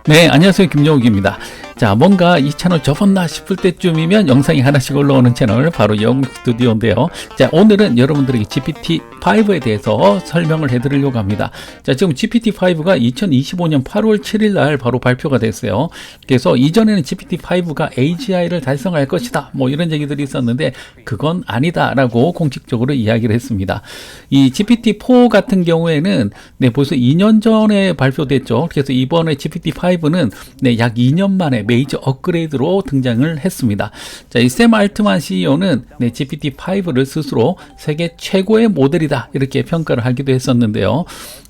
네, 안녕하세요. 김종욱입니다. 자, 뭔가 이 채널 접었나 싶을 때쯤이면 영상이 하나씩 올라오는 채널, 바로 영욱 스튜디오인데요. 자, 오늘은 여러분들에게 GPT-5에 대해서 설명을 해드리려고 합니다. 자, 지금 GPT-5가 2025년 8월 7일 날 바로 발표가 됐어요. 그래서 이전에는 GPT-5가 AGI를 달성할 것이다, 뭐 이런 얘기들이 있었는데 그건 아니다라고 공식적으로 이야기를 했습니다. 이 GPT-4 같은 경우에는 벌써 2년 전에 발표됐죠. 그래서 이번에 GPT-5는 약 2년 만에 메이저 업그레이드로 등장을 했습니다. 자, 이 샘 알트만 CEO는 GPT-5를 스스로 세계 최고의 모델이다, 이렇게 평가를 하기도 했었는데요.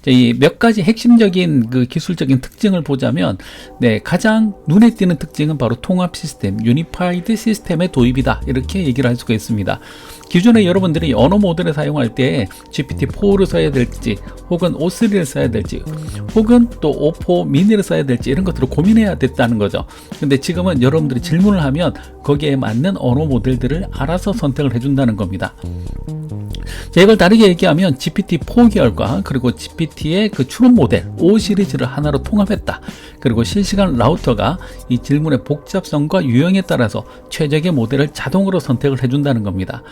이 몇 가지 핵심적인 그 기술적인 특징을 보자면, 가장 눈에 띄는 특징은 바로 통합 시스템, 유니파이드 시스템의 도입이다, 이렇게 얘기를 할 수가 있습니다. 기존에 여러분들이 언어 모델을 사용할 때 GPT-4를 써야 될지, 혹은 O3를 써야 될지, 혹은 또 O4 미니를 써야 될지, 이런 것들을 고민해야 됐다는 거죠. 근데 지금은 여러분들이 질문을 하면 거기에 맞는 언어 모델들을 알아서 선택을 해준다는 겁니다. 자, 이걸 다르게 얘기하면 GPT-4 계열과 그리고 GPT의 그 추론 모델 O 시리즈를 하나로 통합했다. 그리고 실시간 라우터가 이 질문의 복잡성과 유형에 따라서 최적의 모델을 자동으로 선택을 해준다는 겁니다.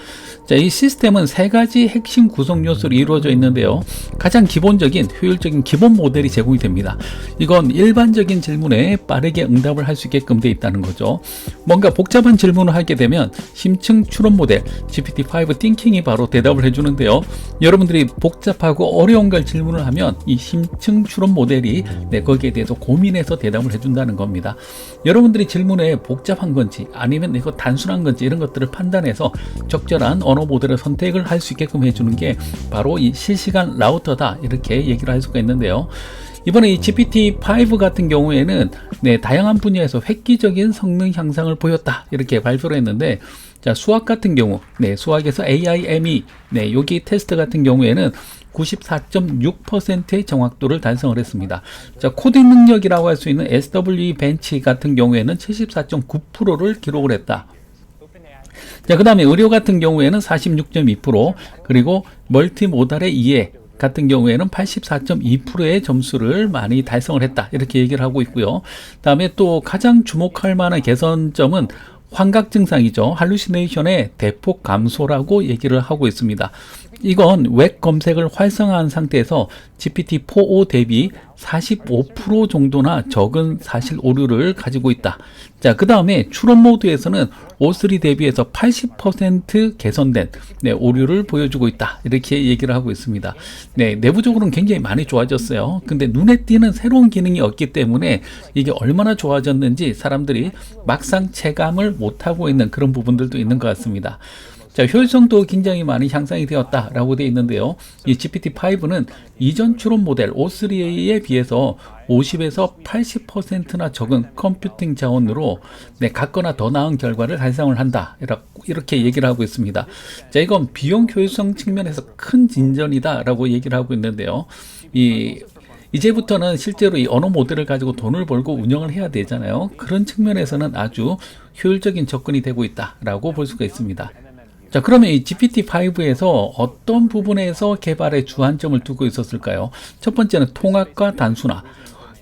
자, 이 시스템은 세 가지 핵심 구성 요소로 이루어져 있는데요. 가장 기본적인 효율적인 기본 모델이 제공이 됩니다. 이건 일반적인 질문에 빠르게 응답을 할 수 있게끔 되어 있다는 거죠. 뭔가 복잡한 질문을 하게 되면 심층 추론 모델 GPT-5 띵킹이 바로 대답을 해주는데요. 여러분들이 복잡하고 어려운 걸 질문을 하면 이 심층 추론 모델이 거기에 대해서 고민해서 대답을 해준다는 겁니다. 여러분들이 질문에 복잡한 건지 아니면 이거 단순한 건지 이런 것들을 판단해서 적절한 언어 모델을 선택을 할 수 있게끔 해주는 게 바로 이 실시간 라우터다, 이렇게 얘기를 할 수가 있는데요. 이번에 이 GPT-5 같은 경우에는 다양한 분야에서 획기적인 성능 향상을 보였다, 이렇게 발표를 했는데, 자, 수학 같은 경우, 수학에서 AIME, 여기 테스트 같은 경우에는 94.6%의 정확도를 달성을 했습니다. 자, 코딩 능력이라고 할 수 있는 SWE 벤치 같은 경우에는 74.9%를 기록을 했다. 자, 그 다음에 의료 같은 경우에는 46.2%, 그리고 멀티모달의 이해 같은 경우에는 84.2%의 점수를 많이 달성을 했다, 이렇게 얘기를 하고 있고요. 다음에 또 가장 주목할 만한 개선점은 환각 증상이죠. 할루시네이션의 대폭 감소라고 얘기를 하고 있습니다. 이건 웹 검색을 활성화한 상태에서 GPT-4o 대비 45% 정도나 적은 사실 오류를 가지고 있다. 자, 그 다음에 추론 모드에서는 O3 대비해서 80% 개선된 오류를 보여주고 있다, 이렇게 얘기를 하고 있습니다. 내부적으로는 굉장히 많이 좋아졌어요. 근데 눈에 띄는 새로운 기능이 없기 때문에 이게 얼마나 좋아졌는지 사람들이 막상 체감을 못하고 있는 그런 부분들도 있는 것 같습니다. 자, 효율성도 굉장히 많이 향상이 되었다라고 되어 있는데요. 이 GPT-5는 이전 추론 모델 O3에 비해서 50에서 80%나 적은 컴퓨팅 자원으로 같거나 더 나은 결과를 달성을 한다, 이렇게 얘기를 하고 있습니다. 자, 이건 비용 효율성 측면에서 큰 진전이다라고 얘기를 하고 있는데요. 이제부터는 실제로 이 언어 모델을 가지고 돈을 벌고 운영을 해야 되잖아요. 그런 측면에서는 아주 효율적인 접근이 되고 있다라고 볼 수가 있습니다. 자, 그러면 이 GPT-5에서 어떤 부분에서 개발에 주안점을 두고 있었을까요? 첫 번째는 통합과 단순화.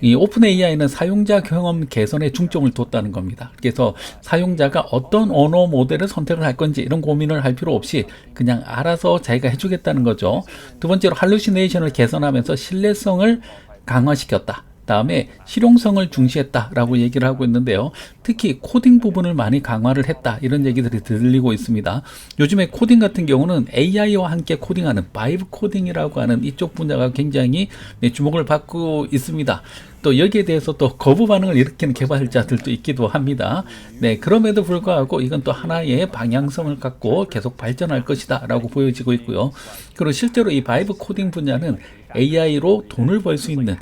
이 오픈 AI는 사용자 경험 개선에 중점을 뒀다는 겁니다. 그래서 사용자가 어떤 언어 모델을 선택을 할 건지 이런 고민을 할 필요 없이 그냥 알아서 자기가 해주겠다는 거죠. 두 번째로 할루시네이션을 개선하면서 신뢰성을 강화시켰다. 다음에 실용성을 중시했다라고 얘기를 하고 있는데요. 특히 코딩 부분을 많이 강화를 했다, 이런 얘기들이 들리고 있습니다. 요즘에 코딩 같은 경우는 AI와 함께 코딩하는 바이브 코딩이라고 하는 이쪽 분야가 굉장히 주목을 받고 있습니다. 또 여기에 대해서 또 거부 반응을 일으키는 개발자들도 있기도 합니다. 그럼에도 불구하고 이건 또 하나의 방향성을 갖고 계속 발전할 것이다 라고 보여지고 있고요. 그리고 실제로 이 바이브 코딩 분야는 AI로 돈을 벌 수 있는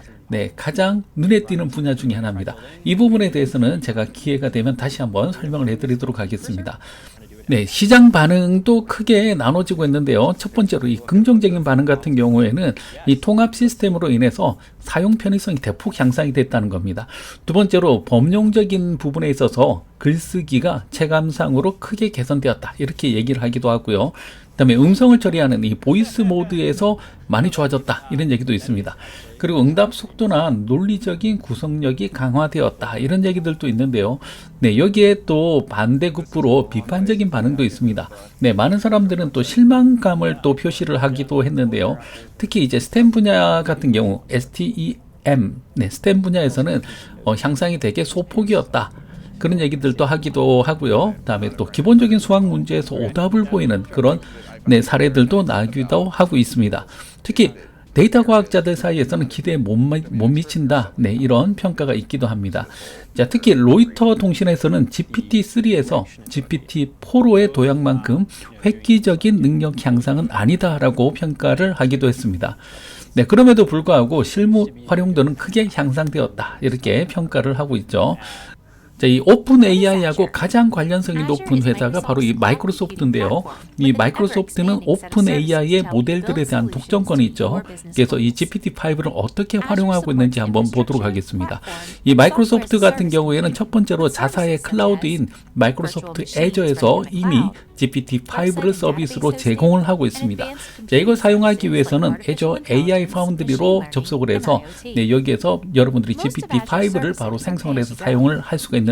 가장 눈에 띄는 분야 중에 하나입니다. 이 부분에 대해서는 제가 기회가 되면 다시 한번 설명을 해드리도록 하겠습니다. 시장 반응도 크게 나눠지고 있는데요. 첫 번째로 이 긍정적인 반응 같은 경우에는 이 통합 시스템으로 인해서 사용 편의성이 대폭 향상이 됐다는 겁니다. 두 번째로 범용적인 부분에 있어서 글쓰기가 체감상으로 크게 개선되었다, 이렇게 얘기를 하기도 하고요. 그다음에 음성을 처리하는 이 보이스 모드에서 많이 좋아졌다 이런 얘기도 있습니다. 그리고 응답 속도나 논리적인 구성력이 강화되었다 이런 얘기들도 있는데요. 네, 여기에 또 반대급부로 비판적인 반응도 있습니다. 네, 많은 사람들은 또 실망감을 또 표시를 하기도 했는데요. 특히 이제 스템 분야 같은 경우 STEM, 네, 스템 분야에서는 향상이 되게 소폭이었다. 그런 얘기들도 하기도 하고요. 그다음에 또 기본적인 수학 문제에서 오답을 보이는 그런 네, 사례들도 나기도 하고 있습니다. 특히 데이터 과학자들 사이에서는 기대에 못 미친다. 네, 이런 평가가 있기도 합니다. 자, 특히 로이터 통신에서는 GPT-3에서 GPT-4로의 도약만큼 획기적인 능력 향상은 아니다라고 평가를 하기도 했습니다. 네, 그럼에도 불구하고 실무 활용도는 크게 향상되었다. 이렇게 평가를 하고 있죠. 자, 이 오픈 AI하고 가장 관련성이 높은 회사가 바로 이 마이크로소프트인데요. 이 마이크로소프트는 오픈 AI의 모델들에 대한 독점권이 있죠. 그래서 이 GPT-5를 어떻게 활용하고 있는지 한번 보도록 하겠습니다. 이 마이크로소프트 같은 경우에는 첫 번째로 자사의 클라우드인 마이크로소프트 애저에서 이미 GPT-5를 서비스로 제공을 하고 있습니다. 자, 이걸 사용하기 위해서는 애저 AI 파운드리로 접속을 해서 네, 여기에서 여러분들이 GPT-5를 바로 생성을 해서 사용을 할 수가 있는데요.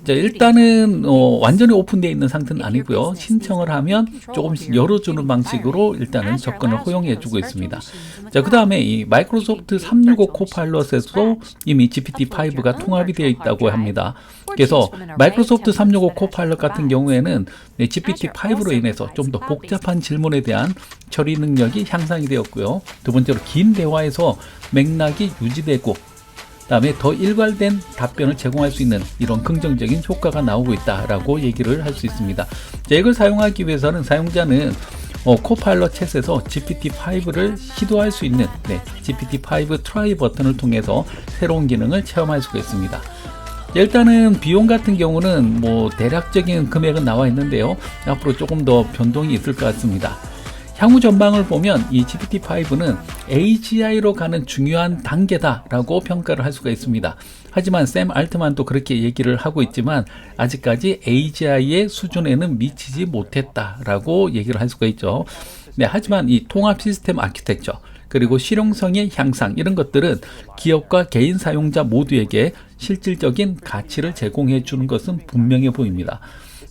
자, 일단은 완전히 오픈되어 있는 상태는 아니고요. 신청을 하면 조금씩 열어주는 방식으로 일단은 접근을 허용해주고 있습니다. 자, 그 다음에 이 마이크로소프트 365 코파일럿에서도 이미 GPT-5가 통합이 되어 있다고 합니다. 그래서 마이크로소프트 365 코파일럿 같은 경우에는 네, GPT-5로 인해서 좀 더 복잡한 질문에 대한 처리 능력이 향상이 되었고요. 두 번째로 긴 대화에서 맥락이 유지되고 그다음에 더 일괄된 답변을 제공할 수 있는 이런 긍정적인 효과가 나오고 있다라고 얘기를 할 수 있습니다. 자, 이걸 사용하기 위해서는 사용자는 코파일럿 챗에서 GPT-5를 시도할 수 있는 네, GPT-5 트라이 버튼을 통해서 새로운 기능을 체험할 수가 있습니다. 일단은 비용 같은 경우는 뭐 대략적인 금액은 나와 있는데요. 앞으로 조금 더 변동이 있을 것 같습니다. 향후 전망을 보면 이 GPT-5는 AGI로 가는 중요한 단계다라고 평가를 할 수가 있습니다. 하지만 샘 알트만도 그렇게 얘기를 하고 있지만 아직까지 AGI의 수준에는 미치지 못했다라고 얘기를 할 수가 있죠. 네, 하지만 이 통합 시스템 아키텍처 그리고 실용성의 향상 이런 것들은 기업과 개인 사용자 모두에게 실질적인 가치를 제공해 주는 것은 분명해 보입니다.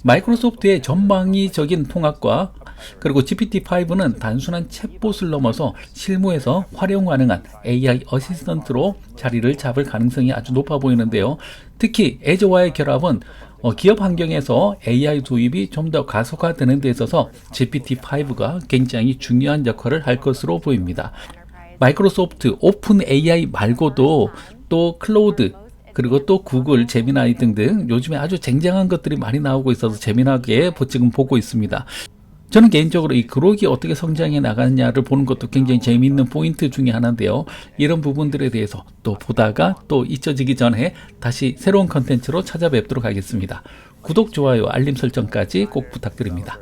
마이크로소프트의 전방위적인 통합과 그리고 GPT-5는 단순한 챗봇을 넘어서 실무에서 활용 가능한 AI 어시스턴트로 자리를 잡을 가능성이 아주 높아 보이는데요. 특히 애저와의 결합은 기업 환경에서 AI 도입이 좀 더 가속화되는 데 있어서 GPT-5가 굉장히 중요한 역할을 할 것으로 보입니다. 마이크로소프트 오픈 AI 말고도 또 클로우드 그리고 또 구글, 제미나이 등등 요즘에 아주 쟁쟁한 것들이 많이 나오고 있어서 재미나게 지금 보고 있습니다. 저는 개인적으로 이 그룹이 어떻게 성장해 나가느냐를 보는 것도 굉장히 재미있는 포인트 중에 하나인데요. 이런 부분들에 대해서 또 보다가 또 잊혀지기 전에 다시 새로운 컨텐츠로 찾아뵙도록 하겠습니다. 구독, 좋아요, 알림 설정까지 꼭 부탁드립니다.